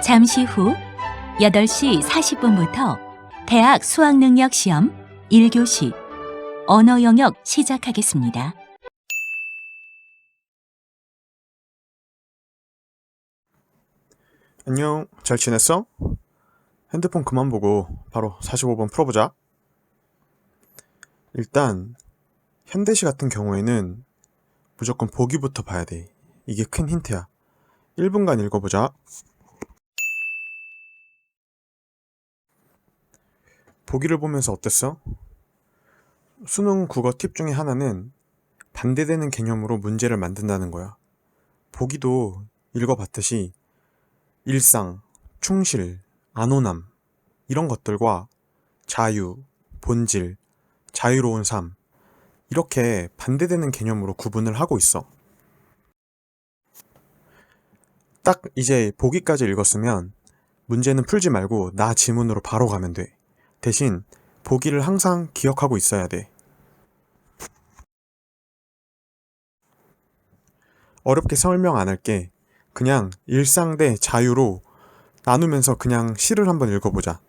잠시 후 8시 40분부터 대학 수학능력 시험 1교시 언어 영역 시작하겠습니다. 안녕, 잘 지냈어? 핸드폰 그만 보고 바로 45번 풀어보자. 일단 현대시 같은 경우에는 무조건 보기부터 봐야 돼. 이게 큰 힌트야. 1분간 읽어보자. 보기를 보면서 어땠어? 수능 국어 팁 중에 하나는 반대되는 개념으로 문제를 만든다는 거야. 보기도 읽어봤듯이 일상, 충실, 안온함 이런 것들과 자유, 본질, 자유로운 삶 이렇게 반대되는 개념으로 구분을 하고 있어. 딱 이제 보기까지 읽었으면 문제는 풀지 말고 나 지문으로 바로 가면 돼. 대신 보기를 항상 기억하고 있어야 돼. 어렵게 설명 안 할게. 그냥 일상 대 자유로 나누면서 그냥 시를 한번 읽어보자.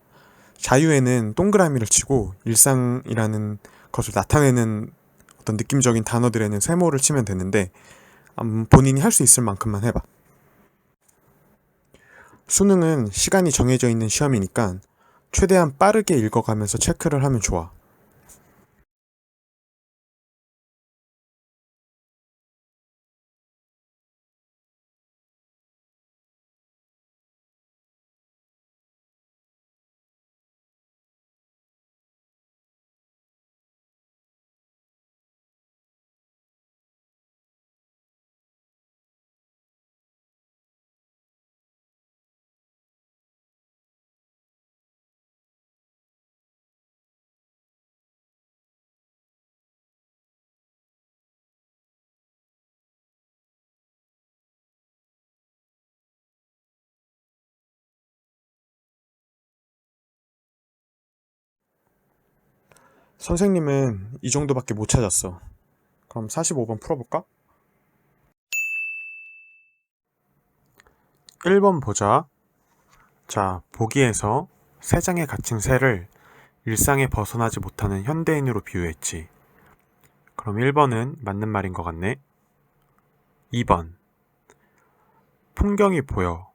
자유에는 동그라미를 치고 일상이라는 것을 나타내는 어떤 느낌적인 단어들에는 세모를 치면 되는데 본인이 할 수 있을 만큼만 해봐. 수능은 시간이 정해져 있는 시험이니까 최대한 빠르게 읽어가면서 체크를 하면 좋아. 선생님은 이 정도밖에 못 찾았어. 그럼 45번 풀어볼까? 1번 보자. 자, 보기에서 세 장에 갇힌 새를 일상에 벗어나지 못하는 현대인으로 비유했지. 그럼 1번은 맞는 말인 것 같네. 2번. 풍경이 보여.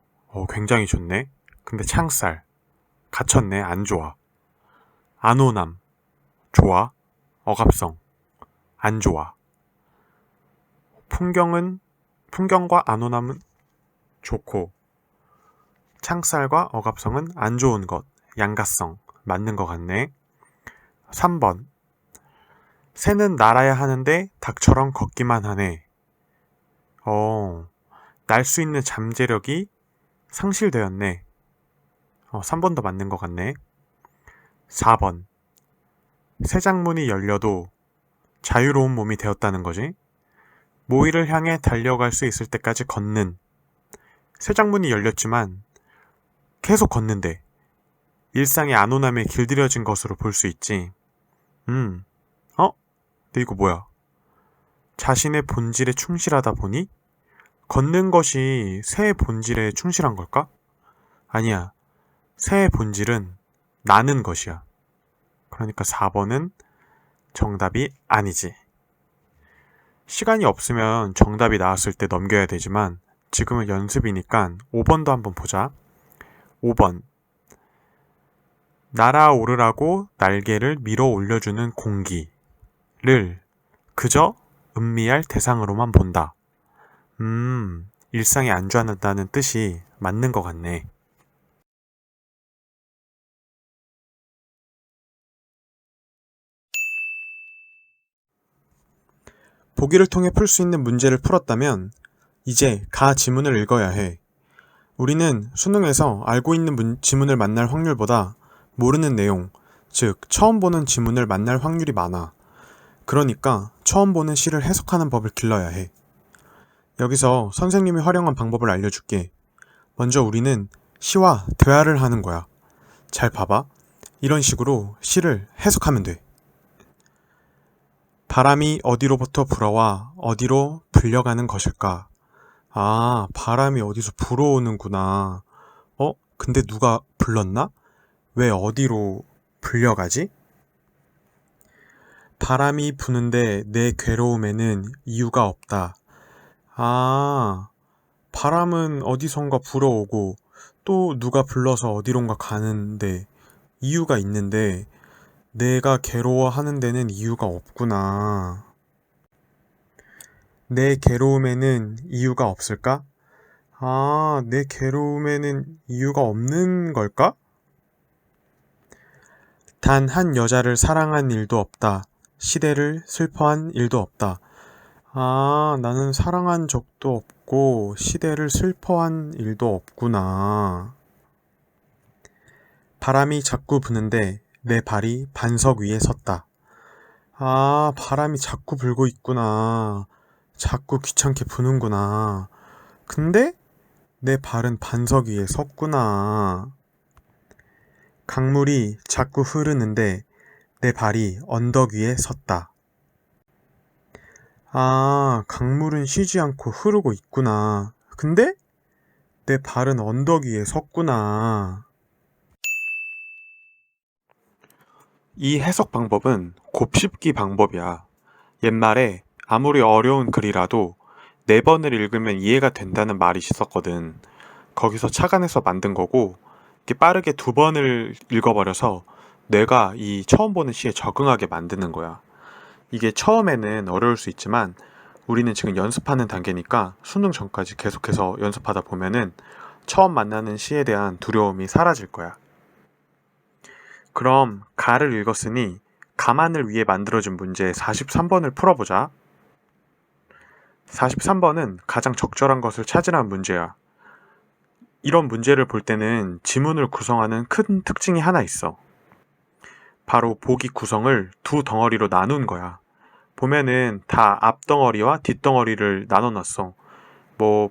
굉장히 좋네. 근데 창살. 갇혔네. 안 좋아. 안온함. 좋아. 억압성. 안 좋아. 풍경과 안온함은 좋고, 창살과 억압성은 안 좋은 것. 양가성. 맞는 것 같네. 3번. 새는 날아야 하는데 닭처럼 걷기만 하네. 날 수 있는 잠재력이 상실되었네. 3번도 맞는 것 같네. 4번. 새 장문이 열려도 자유로운 몸이 되었다는 거지. 모의를 향해 달려갈 수 있을 때까지 걷는. 새 장문이 열렸지만 계속 걷는데 일상의 안온함에 길들여진 것으로 볼 수 있지. 근데 이거 뭐야? 자신의 본질에 충실하다 보니 걷는 것이 새의 본질에 충실한 걸까? 아니야. 새의 본질은 나는 것이야. 그러니까 4번은 정답이 아니지. 시간이 없으면 정답이 나왔을 때 넘겨야 되지만 지금은 연습이니까 5번도 한번 보자. 5번. 날아오르라고 날개를 밀어 올려주는 공기를 그저 음미할 대상으로만 본다. 일상에 안주한다는 뜻이 맞는 것 같네. 보기를 통해 풀 수 있는 문제를 풀었다면 이제 가 지문을 읽어야 해. 우리는 수능에서 알고 있는 지문을 만날 확률보다 모르는 내용, 즉 처음 보는 지문을 만날 확률이 많아. 그러니까 처음 보는 시를 해석하는 법을 길러야 해. 여기서 선생님이 활용한 방법을 알려줄게. 먼저 우리는 시와 대화를 하는 거야. 잘 봐봐. 이런 식으로 시를 해석하면 돼. 바람이 어디로부터 불어와 어디로 불려가는 것일까? 바람이 어디서 불어오는구나. 근데 누가 불렀나? 왜 어디로 불려가지? 바람이 부는데 내 괴로움에는 이유가 없다. 아, 바람은 어디선가 불어오고 또 누가 불러서 어디론가 가는데 이유가 있는데 내가 괴로워하는 데는 이유가 없구나. 내 괴로움에는 이유가 없을까? 내 괴로움에는 이유가 없는 걸까? 단 한 여자를 사랑한 일도 없다. 시대를 슬퍼한 일도 없다. 나는 사랑한 적도 없고 시대를 슬퍼한 일도 없구나. 바람이 자꾸 부는데 내 발이 반석 위에 섰다. 바람이 자꾸 불고 있구나. 자꾸 귀찮게 부는구나. 근데 내 발은 반석 위에 섰구나. 강물이 자꾸 흐르는데 내 발이 언덕 위에 섰다. 강물은 쉬지 않고 흐르고 있구나. 근데 내 발은 언덕 위에 섰구나. 이 해석 방법은 곱씹기 방법이야. 옛말에 아무리 어려운 글이라도 4번을 읽으면 이해가 된다는 말이 있었거든. 거기서 착안해서 만든 거고, 이렇게 빠르게 2번을 읽어버려서 뇌가 이 처음 보는 시에 적응하게 만드는 거야. 이게 처음에는 어려울 수 있지만 우리는 지금 연습하는 단계니까 수능 전까지 계속해서 연습하다 보면은 처음 만나는 시에 대한 두려움이 사라질 거야. 그럼 가를 읽었으니 가만을 위해 만들어진 문제 43번을 풀어보자. 43번은 가장 적절한 것을 찾으라는 문제야. 이런 문제를 볼 때는 지문을 구성하는 큰 특징이 하나 있어. 바로 보기 구성을 2덩어리로 나눈 거야. 보면은 다 앞덩어리와 뒷덩어리를 나눠놨어.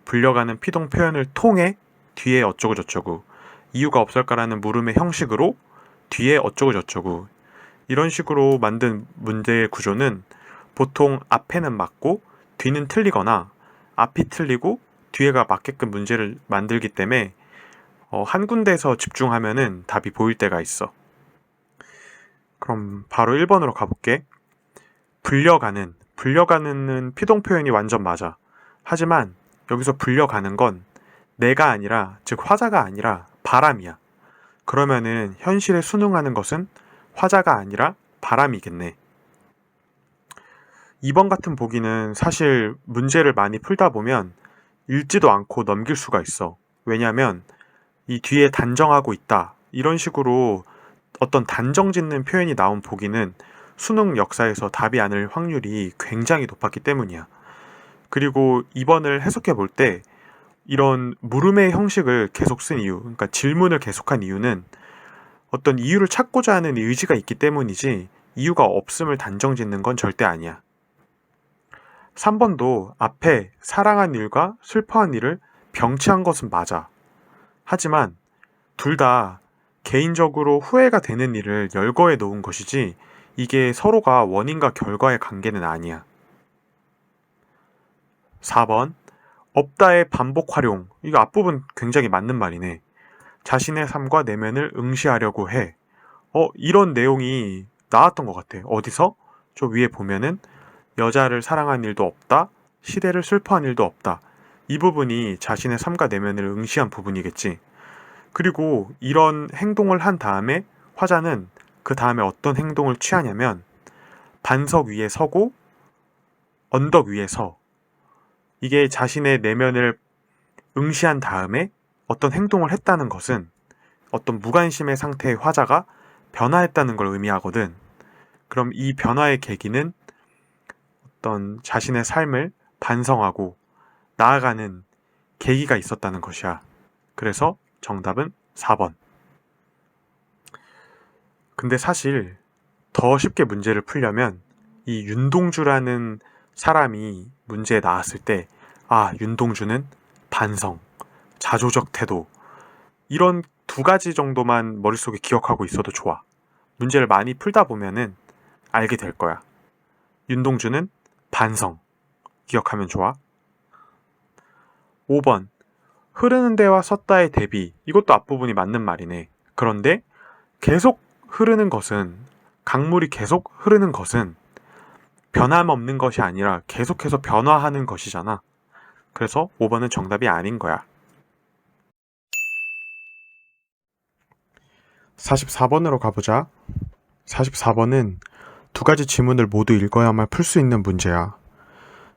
불려가는 피동 표현을 통해 뒤에 어쩌고 저쩌고, 이유가 없을까라는 물음의 형식으로 뒤에 어쩌고 저쩌고, 이런 식으로 만든 문제의 구조는 보통 앞에는 맞고 뒤는 틀리거나 앞이 틀리고 뒤에가 맞게끔 문제를 만들기 때문에 한 군데에서 집중하면은 답이 보일 때가 있어. 그럼 바로 1번으로 가볼게. 불려가는은 피동 표현이 완전 맞아. 하지만 여기서 불려가는 건 내가 아니라, 즉 화자가 아니라 바람이야. 그러면은 현실에 순응하는 것은 화자가 아니라 바람이겠네. 2번 같은 보기는 사실 문제를 많이 풀다 보면 읽지도 않고 넘길 수가 있어. 왜냐면 이 뒤에 단정하고 있다, 이런 식으로 어떤 단정 짓는 표현이 나온 보기는 수능 역사에서 답이 아닐 확률이 굉장히 높았기 때문이야. 그리고 2번을 해석해 볼 때 이런 물음의 형식을 계속 쓴 이유, 그러니까 질문을 계속한 이유는 어떤 이유를 찾고자 하는 의지가 있기 때문이지 이유가 없음을 단정 짓는 건 절대 아니야. 3번도 앞에 사랑한 일과 슬퍼한 일을 병치한 것은 맞아. 하지만 둘 다 개인적으로 후회가 되는 일을 열거해 놓은 것이지 이게 서로가 원인과 결과의 관계는 아니야. 4번, 없다의 반복 활용. 이거 앞부분 굉장히 맞는 말이네. 자신의 삶과 내면을 응시하려고 해. 이런 내용이 나왔던 것 같아. 어디서? 저 위에 보면은 여자를 사랑한 일도 없다, 시대를 슬퍼한 일도 없다. 이 부분이 자신의 삶과 내면을 응시한 부분이겠지. 그리고 이런 행동을 한 다음에 화자는 그 다음에 어떤 행동을 취하냐면 반석 위에 서고 언덕 위에 서. 이게 자신의 내면을 응시한 다음에 어떤 행동을 했다는 것은 어떤 무관심의 상태의 화자가 변화했다는 걸 의미하거든. 그럼 이 변화의 계기는 어떤 자신의 삶을 반성하고 나아가는 계기가 있었다는 것이야. 그래서 정답은 4번. 근데 사실 더 쉽게 문제를 풀려면 이 윤동주라는 사람이 문제에 나왔을 때 윤동주는 반성, 자조적 태도, 이런 2가지 정도만 머릿속에 기억하고 있어도 좋아. 문제를 많이 풀다 보면은 알게 될 거야. 윤동주는 반성, 기억하면 좋아. 5번, 흐르는 데와 섰다의 대비, 이것도 앞부분이 맞는 말이네. 그런데 계속 흐르는 것은, 강물이 계속 흐르는 것은 변함없는 것이 아니라 계속해서 변화하는 것이잖아. 그래서 5번은 정답이 아닌 거야. 44번으로 가보자. 44번은 두 가지 지문을 모두 읽어야만 풀 수 있는 문제야.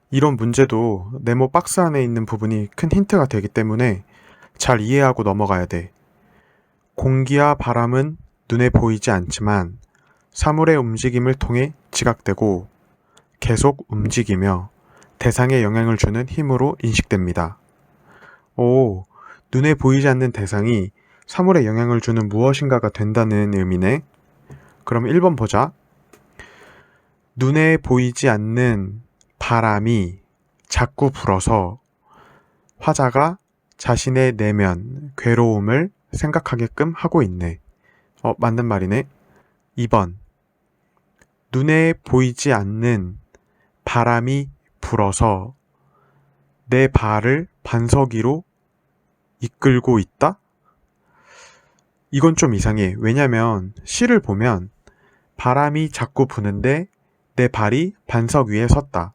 이런 문제도 네모 박스 안에 있는 부분이 큰 힌트가 되기 때문에 잘 이해하고 넘어가야 돼. 공기와 바람은 눈에 보이지 않지만 사물의 움직임을 통해 지각되고 계속 움직이며 대상에 영향을 주는 힘으로 인식됩니다. 오, 눈에 보이지 않는 대상이 사물에 영향을 주는 무엇인가가 된다는 의미네. 그럼 1번 보자. 눈에 보이지 않는 바람이 자꾸 불어서 화자가 자신의 내면, 괴로움을 생각하게끔 하고 있네. 맞는 말이네. 2번. 눈에 보이지 않는 바람이 불어서 내 발을 반석 위로 이끌고 있다? 이건 좀 이상해. 왜냐면 시를 보면 바람이 자꾸 부는데 내 발이 반석 위에 섰다.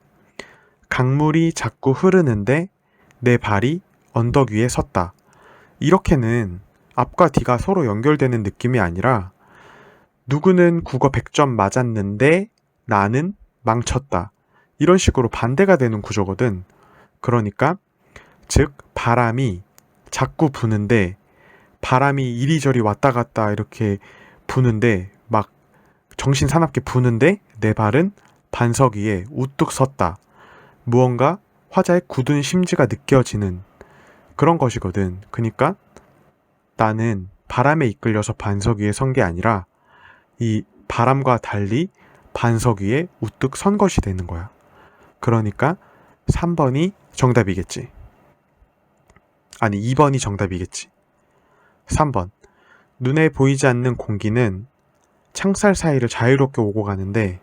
강물이 자꾸 흐르는데 내 발이 언덕 위에 섰다. 이렇게는 앞과 뒤가 서로 연결되는 느낌이 아니라 누구는 국어 100점 맞았는데 나는 망쳤다. 이런 식으로 반대가 되는 구조거든. 그러니까 즉 바람이 자꾸 부는데 바람이 이리저리 왔다 갔다 이렇게 부는데 막 정신사납게 부는데 내 발은 반석 위에 우뚝 섰다. 무언가 화자의 굳은 심지가 느껴지는 그런 것이거든. 그러니까 나는 바람에 이끌려서 반석 위에 선 게 아니라 이 바람과 달리 반석 위에 우뚝 선 것이 되는 거야. 그러니까 3번이 정답이겠지. 아니 2번이 정답이겠지. 3번. 눈에 보이지 않는 공기는 창살 사이를 자유롭게 오고 가는데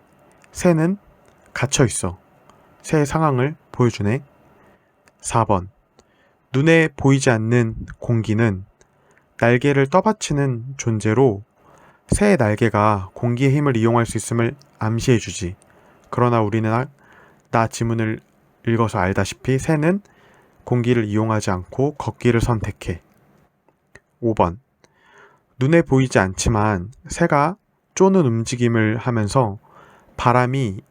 새는 갇혀 있어. 새의 상황을 보여주네. 4번. 눈에 보이지 않는 공기는 날개를 떠받치는 존재로 새의 날개가 공기의 힘을 이용할 수 있음을 암시해주지. 그러나 우리는 나 지문을 읽어서 알다시피 새는 공기를 이용하지 않고 걷기를 선택해. 5번. 눈에 보이지 않지만 새가 쪼는 움직임을 하면서 바람이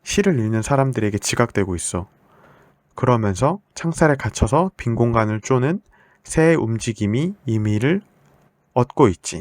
시를 읽는 사람들에게 지각되고 있어. 그러면서 창살에 갇혀서 빈 공간을 쪼는 새의 움직임이 의미를 얻고 있지.